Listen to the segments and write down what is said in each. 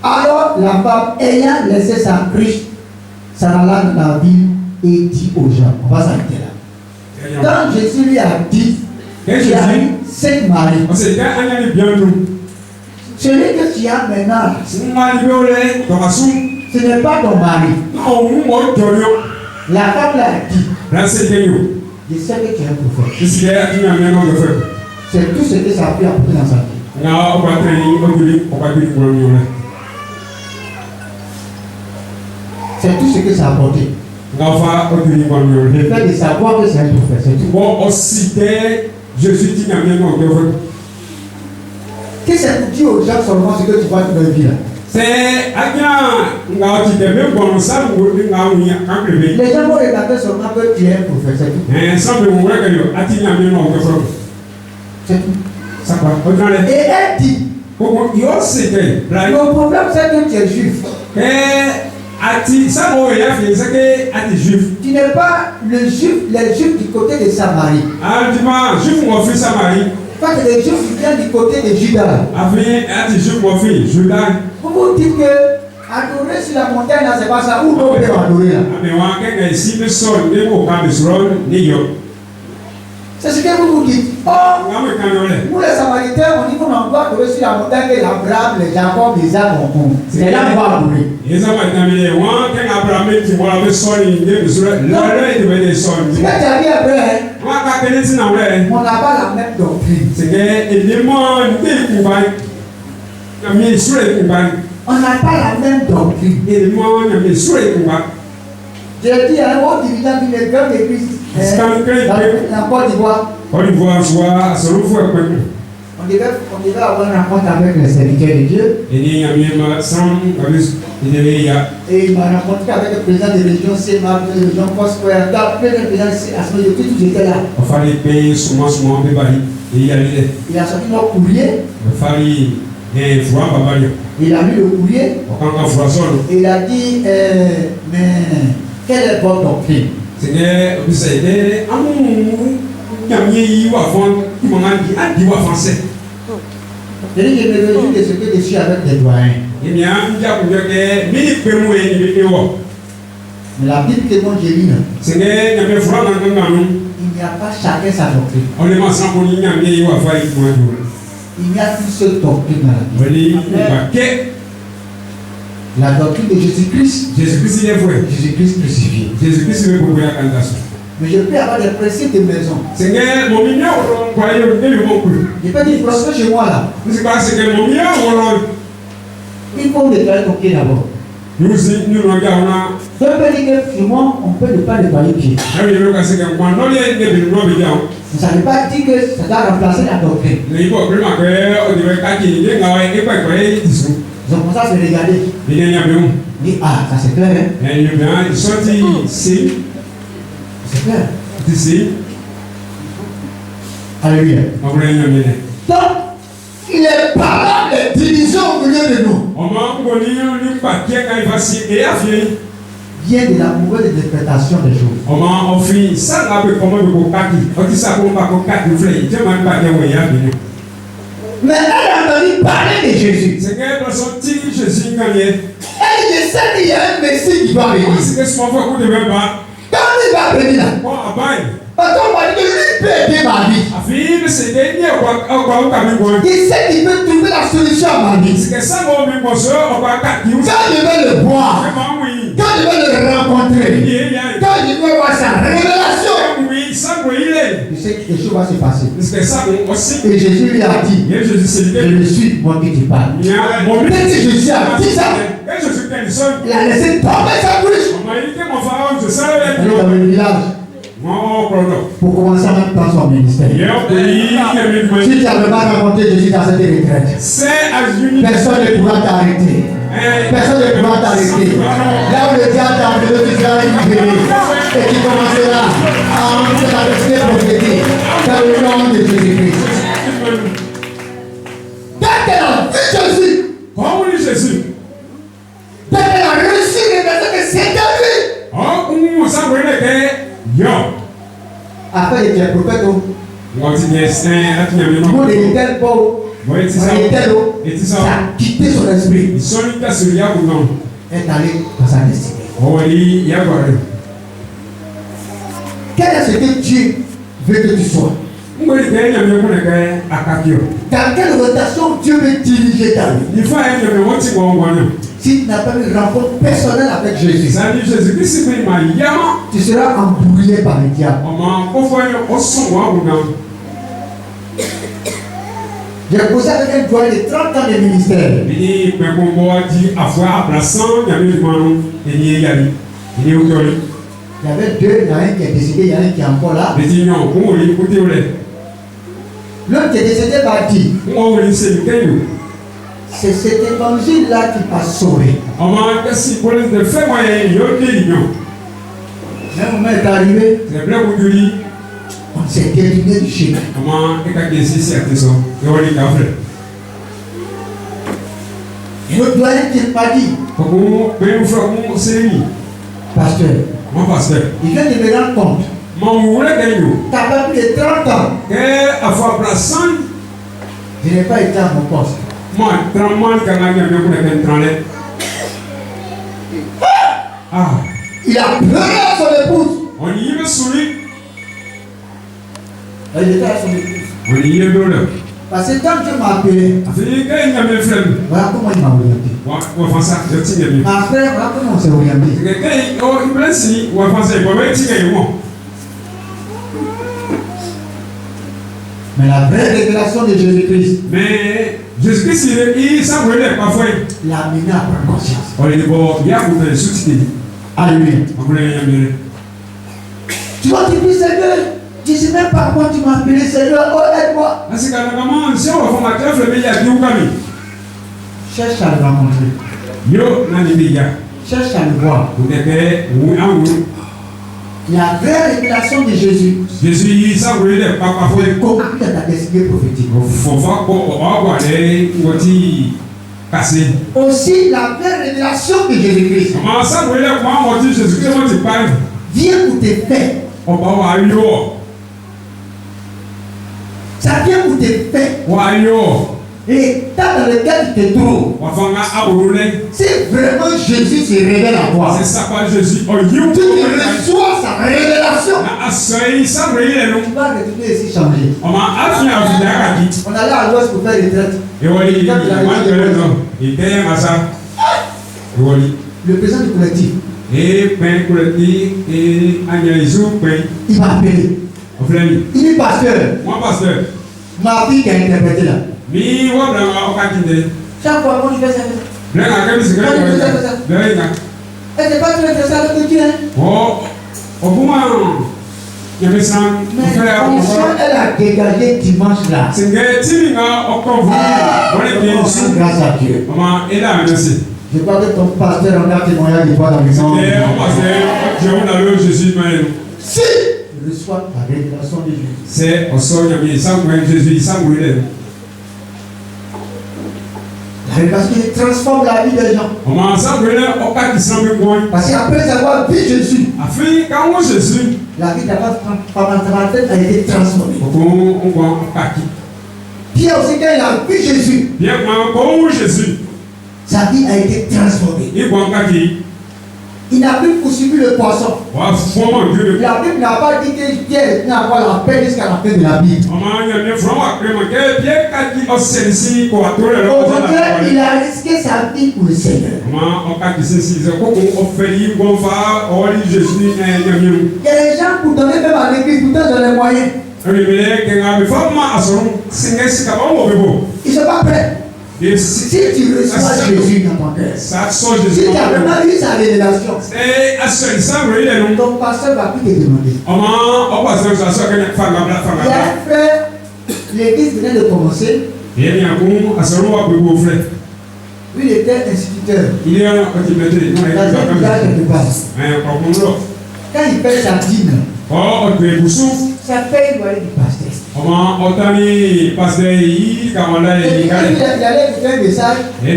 Alors la femme, ayant laissé sa cruche, s'en alla dans la ville et dit aux gens, on va s'arrêter là. Quand Jésus lui a dit, il y a eu 5 maris. Celui que tu as maintenant, ce n'est pas ton mari. La femme l'a dit, je sais que tu es un prophète. C'est tout ce que ça a pu apporter dans sa vie. C'est tout ce que ça a apporté. Le fait de savoir que c'est un prophète, c'est tout. Qu'est-ce que tu dis aux gens seulement ce que tu vois dans leur vie là? Les gens vont regarder seulement que tu es un prophète, c'est tout. C'est tout. Et elle dit, le problème c'est que tu es juif. Tu n'es pas le juif, les juifs du côté de Samarie. Quand les juifs viennent du côté de Juda. Vous vous dites que adorer sur la montagne là, c'est pas ça. Où on peut adorer là? C'est ce que vous vous dites. Oh, nous les Samaritains, on dit qu'on doit adorer sur la montagne que l'Abraham, les Jacob, les Isaac ont. C'est là qu'on va adorer. Ce que tu as dit après, on n'a pas la même doctrine. On n'a pas la même doctrine. J'ai dit à un haut dirigeant d'une grande église en Côte d'Ivoire. On devait avoir une rencontre avec les serviteurs de Dieu. Et il m'a rencontré avec le président de la région CMA, de la région Foursquare, le président de tout j'étais là. Il a sorti notre courrier. Il a lu le courrier. Et il a dit, mais quelle est votre doctrine? C'est-à-dire que je me réjouis de ce que je suis avec des doyens. Mais la Bible que moi j'ai lue, il n'y a pas chacun sa doctrine. Il n'y a qu'une seule doctrine dans la Bible. La doctrine de Jésus-Christ. Jésus-Christ est vrai. Jésus-Christ crucifié. Jésus-Christ est pour mais je peux avoir des principes de maison. Je peux dire prospère chez moi là. Il faut nettoyer ton pied d'abord. Je peux dire que chez moi, on peut ne pas nettoyer le pied. Ça ne veut pas dire que ça doit remplacer la doctrine. Ils ont commencé à se regarder. Ils disent, ah, ça c'est clair. Hein? C'est clair. Alléluia. Donc, il est parlant de division au milieu de nous. Vient de la mauvaise interprétation des choses. Mais elle a entendu parler de Jésus. Elle sait qu'il y a un Messie qui va venir. Quand il va venir là, parce qu'on va dire que lui peut aider ma vie. Il sait qu'il peut trouver la solution à ma vie. Quand je vais le voir, quand je vais le rencontrer, quand je vais voir sa révélation, je sais que quelque chose va se passer. Et Jésus lui a dit, je le suis, moi qui te parle. Dès que Jésus a dit ça, il a laissé tomber sa bouche. Elle est dans le village. Pour commencer à mettre en place son ministère. Si tu as vraiment rencontré Jésus dans cette retraite, personne ne pourra t'arrêter. Personne ne pourra t'arrêter. Là où le diable t'a enlevé, tu seras libéré. Et tu commenceras à entrer dans le ciel prophétique. Dans le nom de Jésus-Christ. Dès qu'elle a vu Jésus, dès qu'elle a reçu le message que c'était lui. Après, il était prophète. Nous, les tel pauvres, Ça a quitté son esprit. Est allé dans sa destinée. Quel est ce que Dieu veut que tu sois? Dans quelle rotation Dieu veut diriger ta vie? Si tu n'as pas une rencontre personnelle avec Jésus, tu seras embrouillé par le diable. J'ai posé avec un doigt de 30 ans de ministère. Il y avait deux, il y en a un qui est décédé, il y en a un qui est encore là. L'autre qui est décédé m'a dit, c'est cet évangile-là qui m'a sauvé. Un moment est arrivé, on s'est détourné du chemin. Et le doyen qui m'a dit, pasteur, il vient de me rendre compte. Tu n'as pas plus de 30 ans. Je n'ai pas été à mon poste. Il a pleuré à son épouse. Il était à son épouse. Parce que quand Dieu m'a appelé, voilà comment il m'a orienté. Ma frère, voilà comment on s'est orienté. Mais la vraie révélation de Jésus-Christ l'a amené à prendre conscience. Alléluia. Tu vas te dire, Seigneur, je ne sais même pas comment tu m'as appelé, Seigneur, oh aide-moi. Cherche à le rencontrer. Cherche à le voir. La vraie révélation de Jésus faut conclure ta destinée prophétique. Aussi la vraie révélation de Jésus-Christ vient pour tes faits. Ça vient pour tes faits. Et l'état dans lequel tu te trouves, si vraiment Jésus se révèle à toi, tu reçois sa révélation, tu vas retourner ici changer. On allait à l'ouest pour faire retraite. Le président du collectif, il m'a appelé. Il dit, pasteur, ma fille qui a interprété là. Chaque fois qu'on lui fait ça, elle n'est pas très intéressée avec Dieu. Mais l'onction, elle a dégagé dimanche là. Grâce à Dieu. Je crois que ton pasteur en a témoigné de toi dans le sang. Si tu reçois la révélation de Jésus, la révélation transforme la vie des gens. Parce qu'après avoir vu Jésus, la vie d'Abraham a été transformée. Pierre aussi, quand il a vu Jésus, sa vie a été transformée. Il n'a plus poursuivi le poisson. La Bible n'a pas dit que Pierre n'a pas la paix jusqu'à la fin de la Bible. Au contraire, il a risqué sa vie pour le Seigneur. Il y a des gens pour donner même à l'église, pourtant ils ont les moyens. Ils ne sont pas prêts. Si tu reçois Jésus dans ton cœur, si tu as vraiment eu sa révélation, ton pasteur va plus te demander. Il y a un frère, l'église venait de commencer. Lui, il était instituteur. Quand il paye sa dîme, ça paye le loyer du pasteur. Il allait écouter un message. Il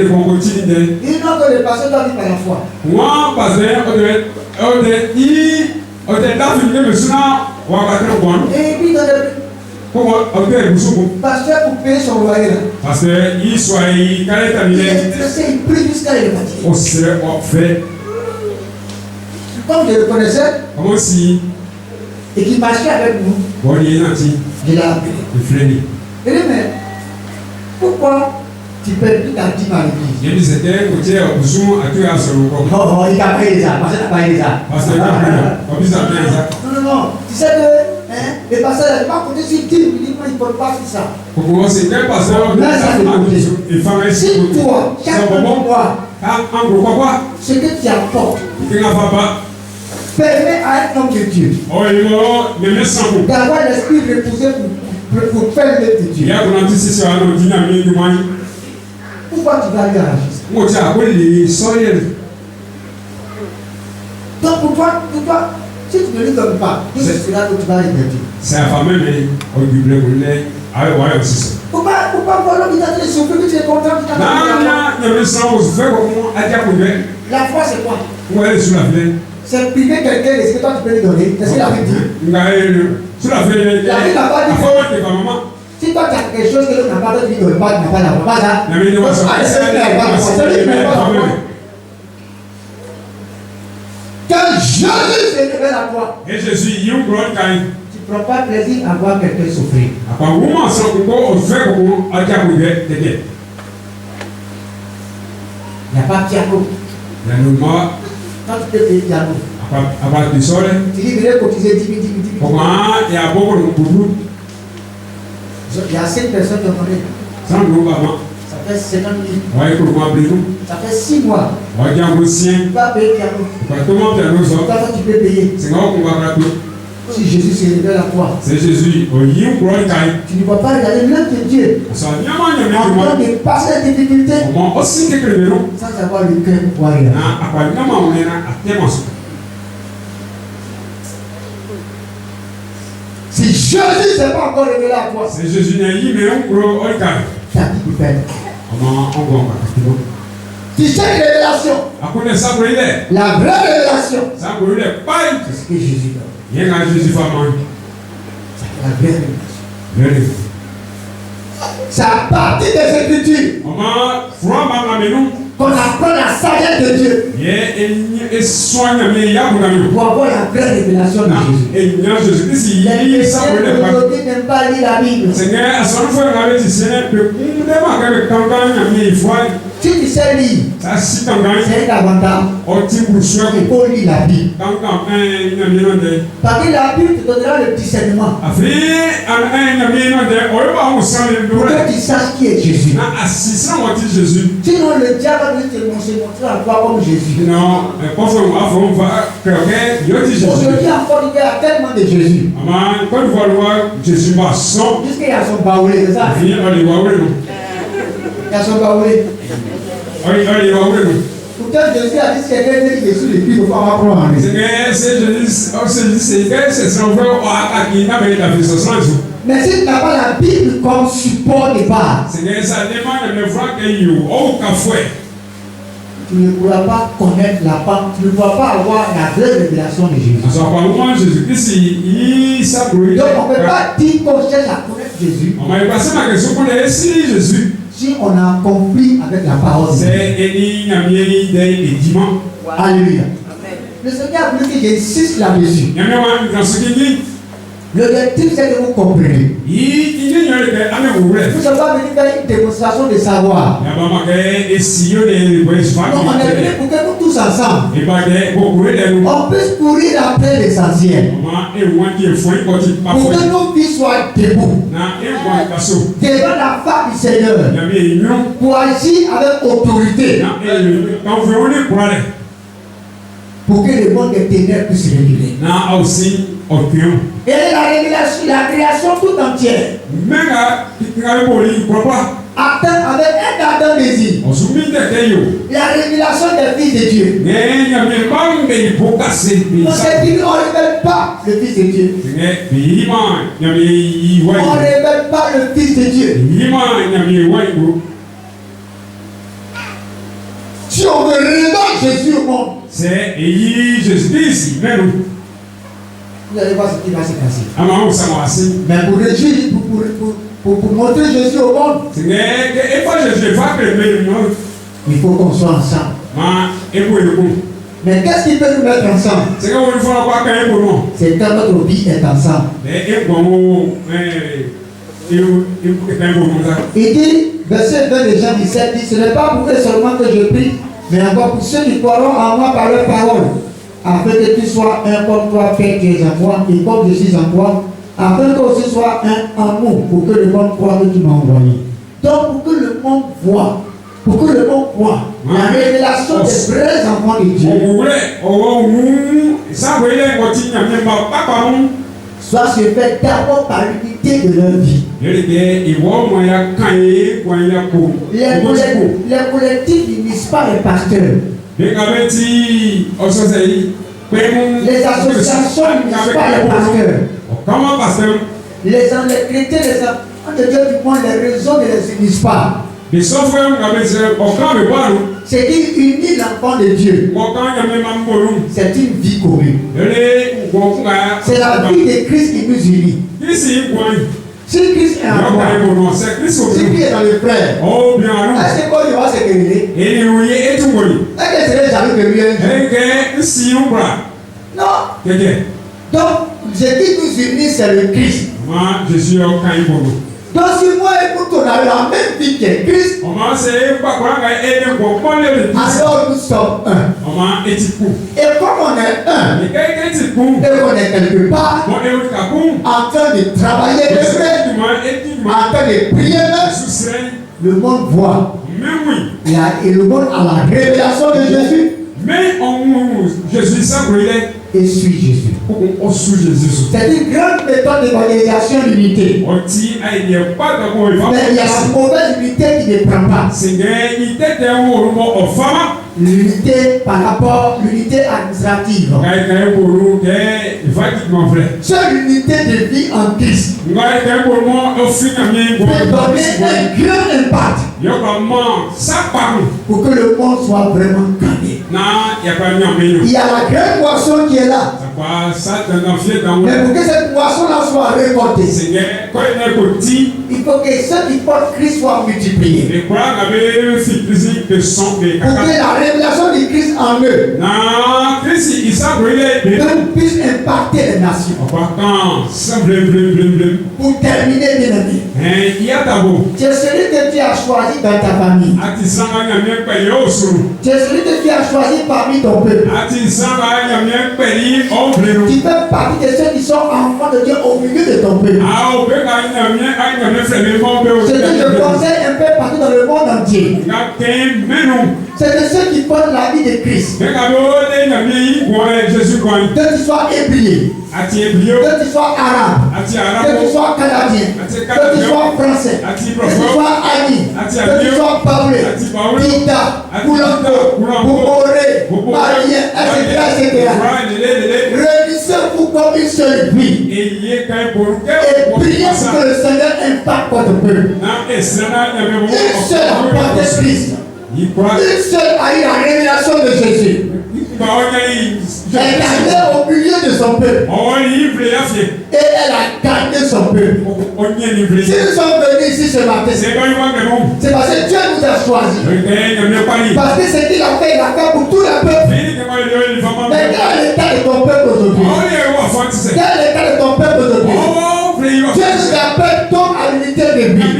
dit non, que le pasteur doit vivre par la foi. Et puis, Pasteur pour payer son loyer. Parce que il soit il prie jusqu'à le bâtiment. Comme je le connaissais, comment si et qui marchait avec nous, je l'ai appelé. Il dit, mais pourquoi tu perds ta dîme à l'église? Oh, il t'a payé ça, parce que tu n'as pas payé ça. Non. Tu sais que les pasteurs n'ont pas compté sur 10, il dit, il ne faut pas faire ça. Si toi, chaque mois, ce que tu apportes permet à un homme de Dieu d'avoir l'esprit reposé pour faire l'œuvre de Dieu. Pourquoi tu vas lui arracher? Donc pour toi, si tu ne lui donnes pas, tout ce là que tu vas remercier. C'est la famille, mais pourquoi voir l'homme qui t'a donné souffrir que tu es content? La foi c'est quoi? C'est priver quelqu'un de ce que toi tu peux lui donner. Est-ce qu'il a dit? La vie n'a pas dit. Si toi tu as quelque chose que l'autre n'a pas donné, tu ne donnes pas, tu n'as pas la foi. Quand Jésus se révèle à toi, et Jésus, tu ne prends pas plaisir à voir quelqu'un souffrir. Il n'y a pas de piano. Quand tu peux payer piano, tu dis que cotiser 10 000. Il y a 5 personnes qui ont donné. Ça fait 50 000. Ça fait 6 mois. Tu vas payer piano. Tu peux payer. Si Jésus se révèle à toi, c'est Jésus. Tu ne vas pas regarder l'œuvre de Dieu en train de passer la difficulté sans avoir le cœur pour pouvoir regarder. Si Jésus ne s'est pas encore révélé à toi, c'est Jésus n'a eu mais on gros all time. Ça qui peut faire. Si cette révélation, la vraie révélation, c'est ce que Jésus donne. Il y a Jésus famille. La vraie révélation. C'est à partir des Écritures qu'on apprend la sagesse de Dieu pour avoir la vraie révélation de Jésus. Les chrétiens aujourd'hui n'aiment pas lire la Bible. Si tu sais lire, c'est un avantage. Il faut lire la Bible. Parce que la Bible te donnera le discernement. Pour que tu saches qui est Jésus. Sinon, le diable va te montrer à toi comme Jésus. Non, aujourd'hui encore, il y a tellement de Jésus. Jusqu'il y a son baoulé, c'est ça? Il y a son baoulé. Pourtant, Jésus a dit que quelqu'un qui est sur les pieds, il faut pas apprendre. Mais si tu n'as pas la Bible comme support de base, tu ne pourras pas connaître la part, tu ne pourras pas avoir la vraie révélation de Jésus. Donc on ne peut pas dire qu'on cherche à connaître Jésus si on a compris avec la parole de Dieu. Alléluia. Le Seigneur a voulu que j'insiste là-dessus. Le objectif c'est que vous compreniez. Vous savez venir faire une démonstration de savoir. Non, on est venu pour que nous tous ensemble on puisse courir après l'essentiel. Pour que nos vies soient debout devant la face du Seigneur pour agir avec autorité. Pour que le monde des ténèbres puisse révéler. Et la révélation, la création tout entière atteint avec un ardent désir la révélation des fils de Dieu. On s'est dit on ne révèle pas le Fils de Dieu. On ne révèle pas le Fils de Dieu. Si on veut révéler Jésus au monde, c'est Jésus-Christ même. Vous allez voir ce qui va se passer. Ama o sa mo ase. Mais pour réjouir, pour montrer Jésus au monde, Et fois je vois que le non. il faut qu'on soit ensemble. Ma e ko le ko. Mais qu'est-ce qui peut nous mettre ensemble? C'est que on faut quoi quand ko non. C'est quand notre vie est ensemble. Mais e ko mo Il dit, verset 20 de Jean 17, dit, ce n'est pas pour eux seulement que je prie, mais encore pour ceux qui croiront en moi par leur parole, afin que tu sois un comme toi, Père, qui es en moi, et comme je suis en toi, afin que aussi sois un en nous, pour que le monde croit que tu m'as envoyé. Donc, pour que le monde voit, la révélation des vrais enfants de Dieu soit se fait d'abord par l'unité de leur vie. Les collectifs n'unissent pas les pasteurs. Les associations n'unissent pas les pasteurs. Les chrétiens, les enfants de Dieu du monde, les réseaux ne les unissent pas. Ce qui unit l'enfant de Dieu, c'est une vie commune. C'est la vie de Christ qui nous unit. Si Christ est en moi, si Christ est dans le frère, est-ce que il va se quereller? Est-ce que c'est jamais querellé? Non. Donc, ce qui nous unit, c'est le Christ. Donc si moi et vous, on a la même vie que Christ, alors nous sommes un. Et comme on est un, et qu'on est quelque part, en train de travailler le frère, en train de prier le monde voit. Et le monde a la révélation de Jésus. Et suit Jésus. C'est une grande méthode d'évangélisation l'unité. Mais il y a la mauvaise unité qui ne prend pas. L'unité par rapport, l'unité administrative. Seule l'unité de vie en Christ peut donner un grand impact pour que le monde soit vraiment gagné. Il y a la grande poisson qui est là. Mais pour que cette poisson-là soit récoltée, il faut que ceux qui portent Christ soient multipliés. Pour que la révélation de Christ en eux puisse impacter les nations. Pour terminer, bien aimé, c'est celui que tu as choisi dans ta famille. C'est celui que tu as choisi parmi ton peuple. Tu fais partie de ceux qui sont enfants de Dieu au milieu de ton peuple. C'est que je conseille un peu partout dans le monde entier. C'est de ceux qui portent la vie de Christ. Que tu sois hébreu, que tu sois arabe, que tu sois canadien, que tu sois français, que tu sois ami, que tu sois pablé, Tita, Koulanko, Boumoré, Marien, etc. Réunissez-vous comme une seule vie et priez pour que le Seigneur impacte votre peuple. Une seule a porté Christ. Une seule a eu la révélation de Jésus. Elle est allée au milieu de son peuple. Et elle a gardé son peuple. Si nous sommes venus ici ce matin, c'est parce que Dieu nous a choisis. Parce que ce qu'il a fait, il a fait pour tout le peuple. Mais quel est l'état de ton peuple aujourd'hui? Quel est l'état de ton peuple aujourd'hui? Dieu nous appelle donc à l'unité de vie.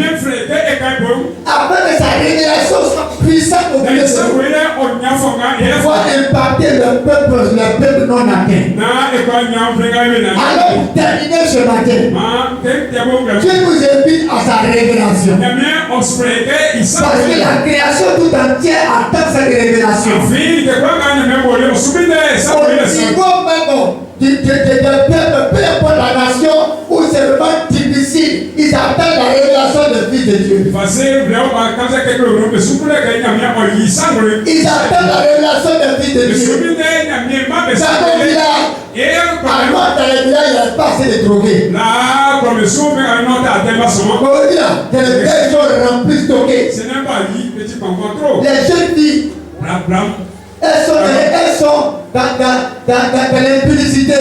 Afin que sa révélation soit puissante au milieu de nous. Il faut impacter le peuple non atteint. Alors pour terminer ce matin, Dieu nous invite à sa révélation. Parce que la création tout entière attend cette révélation. Au niveau même du peuple, peu importe la nation, où c'est vraiment difficile, ils attendent la révélation du Fils de Dieu. Ils attendent la révélation du Fils de Dieu. Dans nos villages, alors dans les villages, il n'y a pas assez de drogués. On veut dire que les belles gens remplissent drogués. Les jeunes filles, elles sont dans l'impudicité.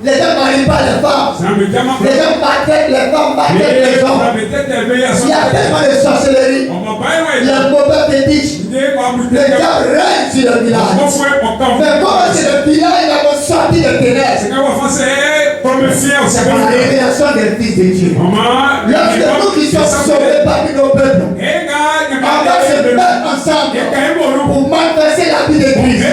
Les gens ne marient pas les femmes. Les gens battent les femmes, battent les hommes. Il y a tellement de sorcellerie. Il y a un mauvais fétiche. Les gens règnent sur le village. Mais comment c'est le village, il va sortir de ténèbres? C'est par la révélation des fils de Dieu. Lorsque nous qui sommes sauvés parmi nos peuples, on va se mettre ensemble pour manifester la vie de Christ.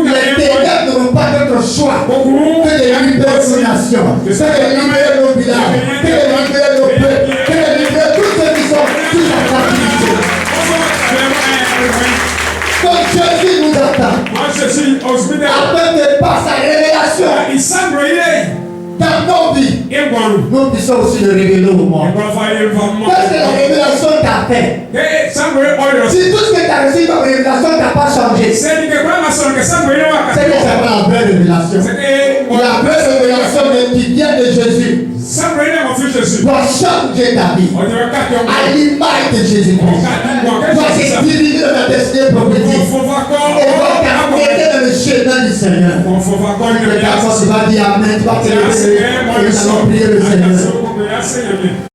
Les ténèbres n'auront pas d'autre choix que de libérer nos nations, que de libérer nos villages, que de libérer nos peuples, que de libérer tous ceux qui sont sous la captivité. Donc Jésus nous attend afin que par sa révélation dans nos vies, nous puissions aussi le révéler au monde. Qu'est-ce que la révélation t'a fait? Si tout ce que tu as reçu comme révélation t'a pas changé, c'est que c'est pas la vraie révélation. La vraie révélation qui vient de Jésus doit changer ta vie à l'image de Jésus-Christ. Doit se diriger dans la destinée prophétique et doit t'arrêter dans le chemin du Seigneur. Tu vas dire Amen, tu vas te lever et nous allons prier le Seigneur.